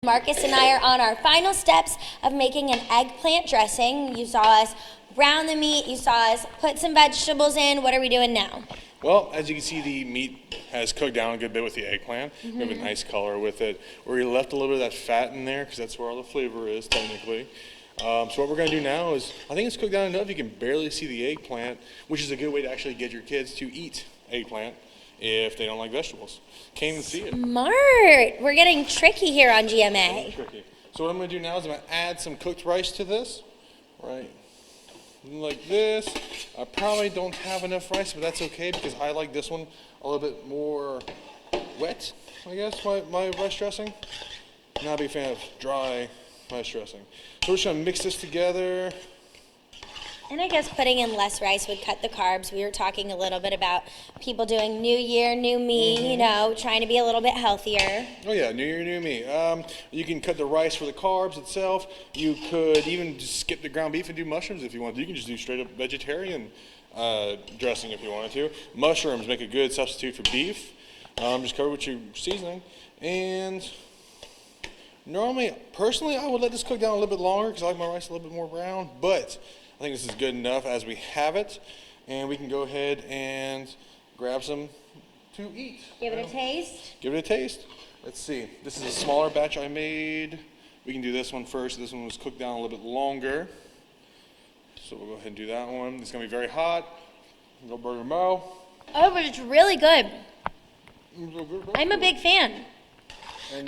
Marcus and I are on our final steps of making an eggplant dressing. You saw us brown the meat, you saw us put some vegetables in. What are we doing now? Well, as you can see, the meat has cooked down a good bit with the eggplant. We have a nice color with it. We left a little bit of that fat in there because that's where all the flavor is, technically. So what we're going to do now is, I think it's cooked down enough you can barely see the eggplant, which is a good way to actually get your kids to eat eggplant if they don't like vegetables. Can't even see it. Smart. We're getting tricky here on GMA. Tricky. So what I'm going to do now is I'm going to add some cooked rice to this, right? Like this. I probably don't have enough rice, but that's okay because I like this one a little bit more wet, I guess, my rice dressing. Not a big fan of dry rice dressing. So we're just going to mix this together. And I guess putting in less rice would cut the carbs. We were talking a little bit about people doing new year, new me, you know, trying to be a little bit healthier. Oh yeah, new year, new me. You can cut the rice for the carbs itself. You could even just skip the ground beef and do mushrooms if you want to. You can just do straight up vegetarian dressing if you wanted to. Mushrooms make a good substitute for beef. Just cover it with your seasoning. And normally, personally, I would let this cook down a little bit longer because I like my rice a little bit more brown. But I think this is good enough as we have it, and we can go ahead and grab some to eat. Give it a taste. Give it a taste. Let's see. This is a smaller batch I made. We can do this one first. This one was cooked down a little bit longer. So we'll go ahead and do that one. It's going to be very hot. No burger mo. Oh, but it's really good. I'm a big fan.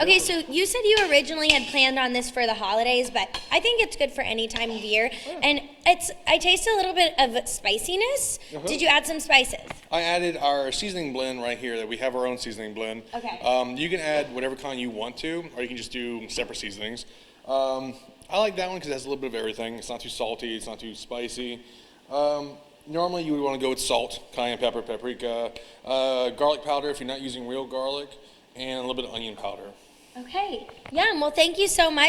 Okay, so you said you originally had planned on this for the holidays, but I think it's good for any time of year. And I taste a little bit of spiciness. Did you add some spices? I added our seasoning blend right here. That we have our own seasoning blend. Okay. You can add whatever kind you want to, or you can just do separate seasonings. I like that one because it has a little bit of everything. It's not too salty. It's not too spicy. Normally, you would want to go with salt, cayenne pepper, paprika, garlic powder if you're not using real garlic, and a little bit of onion powder. Okay. Yum. Well, thank you so much.